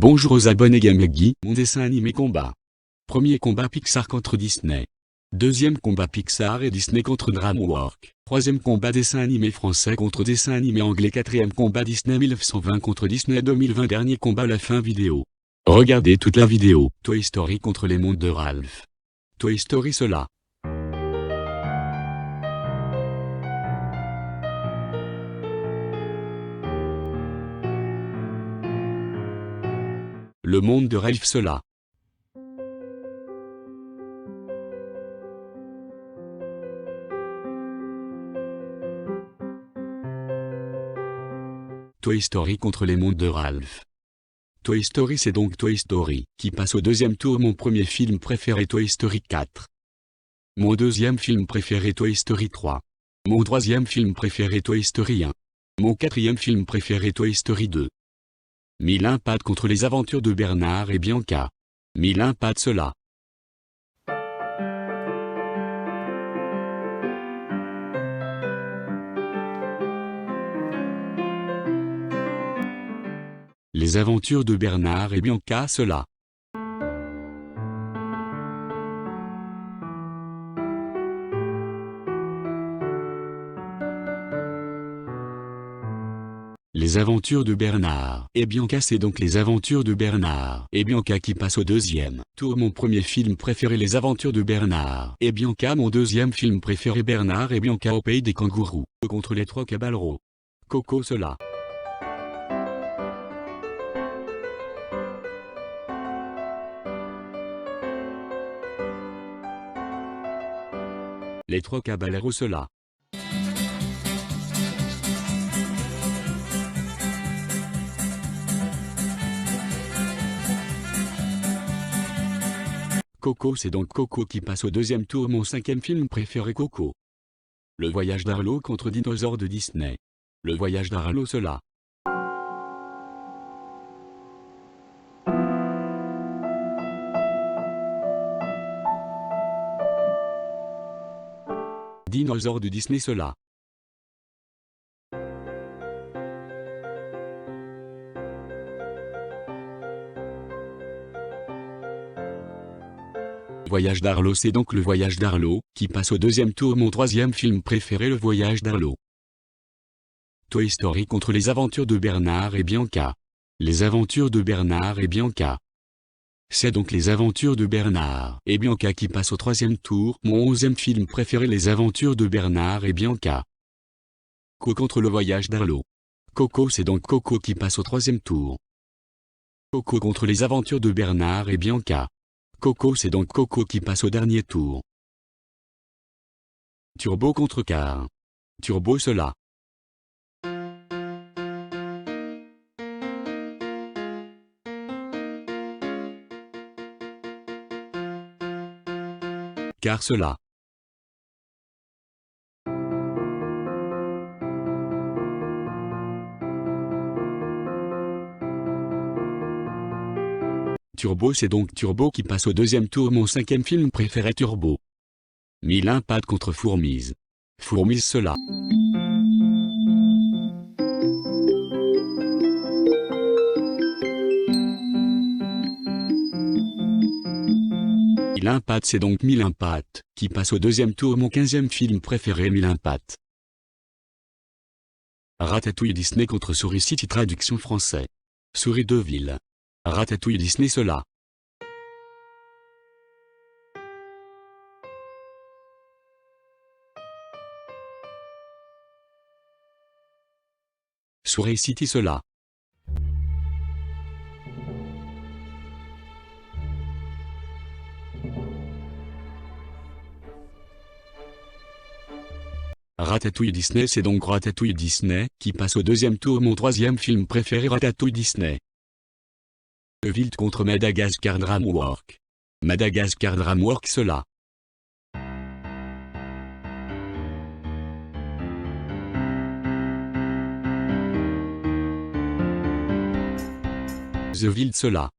Bonjour aux abonnés Gameggy. Mon dessin animé combat. Premier combat Pixar contre Disney. Deuxième combat Pixar et Disney contre DreamWorks. Troisième combat dessin animé français contre dessin animé anglais. Quatrième combat Disney 1920 contre Disney 2020. Dernier combat la fin vidéo. Regardez toute la vidéo. Toy Story contre les mondes de Ralph. Toy Story cela. Le monde de Ralph cela. Toy Story contre les mondes de Ralph. Toy Story c'est donc Toy Story qui passe au deuxième tour. Mon premier film préféré Toy Story 4. Mon deuxième film préféré Toy Story 3. Mon troisième film préféré Toy Story 1. Mon quatrième film préféré Toy Story 2. Mille un pattes contre les aventures de Bernard et Bianca. Mille un pattes cela. Les aventures de Bernard et Bianca cela. Les aventures de Bernard et Bianca c'est donc les aventures de Bernard et Bianca qui passe au deuxième tour. Mon premier film préféré les aventures de Bernard et Bianca. Mon deuxième film préféré Bernard et Bianca au pays des kangourous contre les trois caballeros. Coco cela. Les trois caballeros cela. Coco c'est donc Coco qui passe au deuxième tour. Mon cinquième film préféré Coco. Le voyage d'Arlo contre dinosaures de Disney. Le voyage d'Arlo cela. Dinosaures de Disney cela. Voyage d'Arlo c'est donc le voyage d'Arlo qui passe au deuxième tour. Mon troisième film préféré le voyage d'Arlo. Toy Story contre les aventures de Bernard et Bianca. Les aventures de Bernard et Bianca. C'est donc les aventures de Bernard et Bianca qui passe au troisième tour. Mon onzième film préféré les aventures de Bernard et Bianca. Coco contre le voyage d'Arlo. Coco c'est donc Coco qui passe au troisième tour. Coco contre les aventures de Bernard et Bianca. Coco c'est donc Coco qui passe au dernier tour. Turbo contre Car. Turbo cela. Car cela. Turbo c'est donc Turbo qui passe au deuxième tour. Mon cinquième film préféré Turbo. Mille un pattes contre Fourmise. Fourmise cela. Mille un pattes c'est donc Mille un pattes qui passe au deuxième tour. Mon quinzième film préféré Mille un pattes. Ratatouille Disney contre Souris City traduction français. Souris de ville. Ratatouille Disney cela. Souris City cela. Ratatouille Disney c'est donc Ratatouille Disney qui passe au deuxième tour. Mon troisième film préféré Ratatouille Disney. Le Wild contre Madagascar DreamWorks. Madagascar DreamWorks cela. The Wild cela.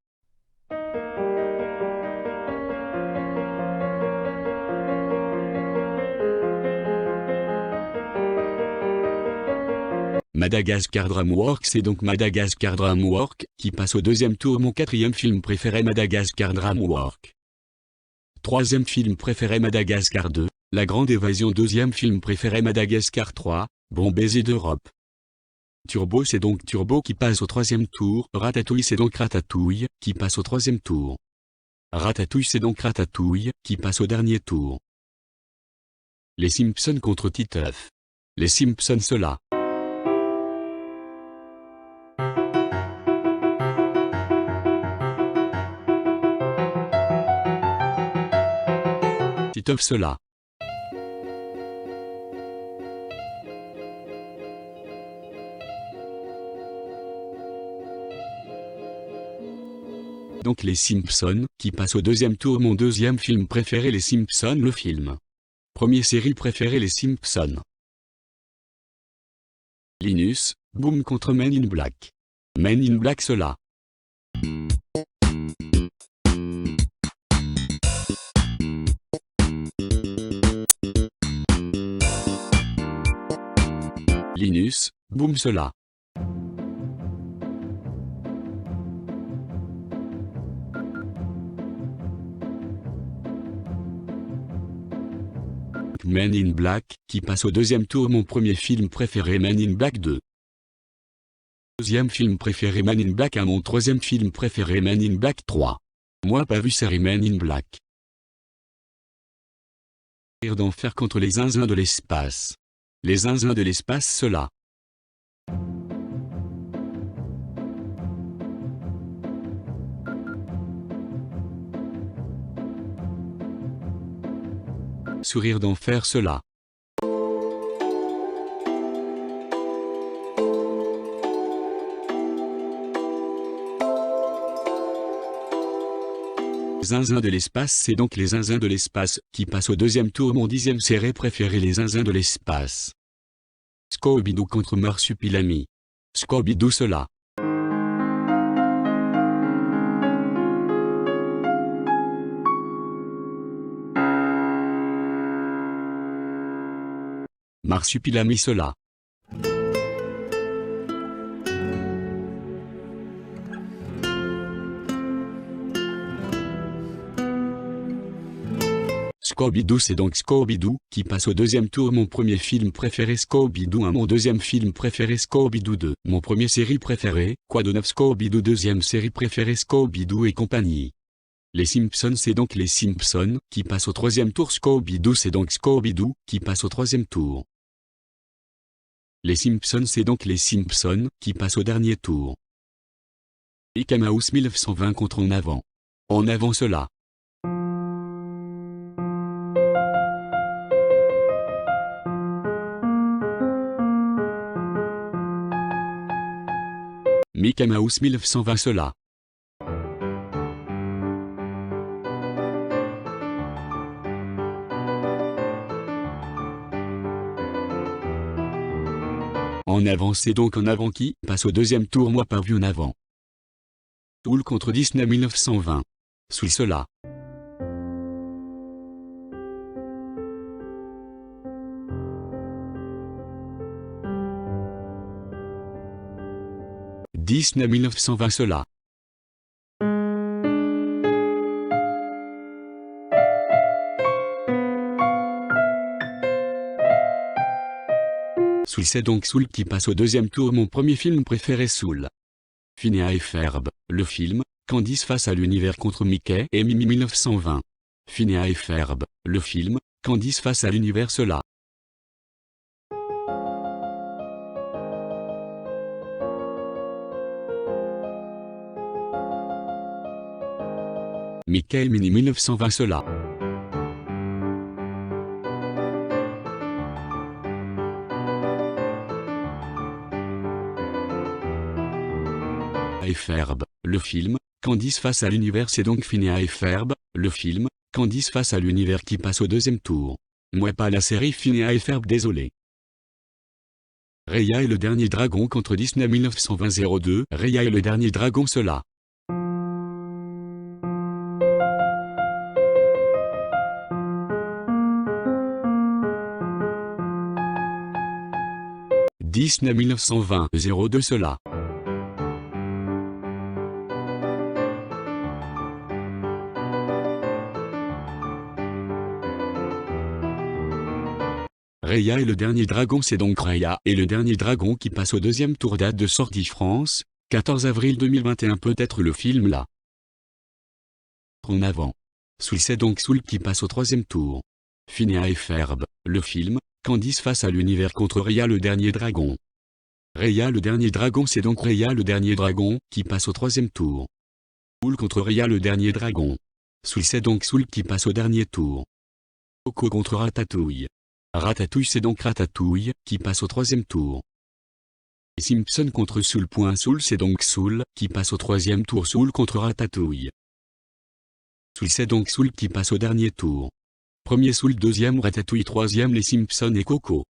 Madagascar Dreamworks c'est donc Madagascar Dreamworks qui passe au deuxième tour. Mon quatrième film préféré Madagascar Dreamworks. Troisième film préféré Madagascar 2, La Grande Évasion. Deuxième film préféré Madagascar 3, Bon baiser d'Europe. Turbo c'est donc Turbo qui passe au troisième tour. Ratatouille c'est donc Ratatouille qui passe au troisième tour. Ratatouille c'est donc Ratatouille qui passe au dernier tour. Les Simpsons contre Titeuf. Les Simpsons cela. Titeuf cela. Donc les Simpsons, qui passent au deuxième tour. Mon deuxième film préféré Les Simpsons le film. Première série préférée Les Simpsons. Linus, Boom contre Men in Black. Men in Black cela. Linus, Boom cela. Men in Black, qui passe au deuxième tour. Mon premier film préféré Men in Black 2. Deuxième film préféré Men in Black 1. Mon troisième film préféré Men in Black 3. Moi pas vu série Men in Black. Rire d'enfer contre les zinzins de l'espace. Les zinzins de l'espace cela. Sourire d'enfer cela. Zinzin de l'espace c'est donc les zinzins de l'espace qui passent au deuxième tour. Mon dixième série préférée Les zinzins de l'espace. Scooby-Doo contre Marsupilami. Scooby-Doo cela. Marsupilami cela. Scooby-Doo c'est donc Scooby-Doo qui passe au deuxième tour. Mon premier film préféré Scooby-Doo 1. Mon deuxième film préféré Scooby-Doo 2. Mon premier série préférée, Quoi de neuf Scooby-Doo. Deuxième série préférée Scooby-Doo et compagnie. Les Simpsons c'est donc les Simpsons qui passe au troisième tour. Scooby-Doo c'est donc Scooby-Doo qui passe au troisième tour. Les Simpsons c'est donc les Simpsons qui passe au dernier tour. Mickey Mouse 1920 contre En avant. En avant cela. Mickey Mouse 1920 cela. En avant c'est donc En avant qui passe au deuxième tour. Moi pas vu En avant. Tool contre Disney 1920. Sous cela. Disney 1920 cela. Soul c'est donc Soul qui passe au deuxième tour. Mon premier film préféré Soul. Phinéas et Ferb, le film, Candice face à l'univers contre Mickey et Mimi 1920. Phinéas et Ferb, le film, Candice face à l'univers cela. Mickey et Minnie 1920 cela. Et Ferb, le film, Candice face à l'univers c'est donc Phinéas et Ferb, le film, Candice face à l'univers qui passe au deuxième tour. Moi pas la série Phinéas et Ferb désolé. Raya et le dernier dragon contre Disney 1920-02. Raya et le dernier dragon cela. Disney 1920 02 cela. Raya et le dernier dragon. C'est donc Raya et le dernier dragon qui passe au deuxième tour. Date de sortie France, 14 avril 2021. Peut-être le film là. En avant. Soul. C'est donc Soul qui passe au troisième tour. Phinéas et Ferb, le film, Candice face à l'univers contre Raya le dernier dragon. Raya le dernier dragon. C'est donc Raya le dernier dragon qui passe au troisième tour. Soul contre Raya le dernier dragon. Soul. C'est donc Soul qui passe au dernier tour. Coco contre Ratatouille. Ratatouille. C'est donc Ratatouille qui passe au troisième tour. Simpson contre Soul. Soul. C'est donc Soul qui passe au troisième tour. Soul contre Ratatouille. Soul. C'est donc Soul qui passe au dernier tour. Premier Soul, deuxième Ratatouille, troisième les Simpsons et Coco.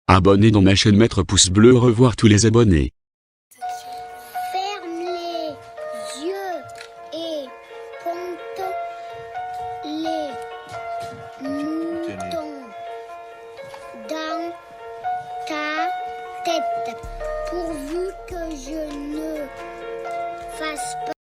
Abonnez dans ma chaîne, mettre pouce bleu, revoir tous les abonnés.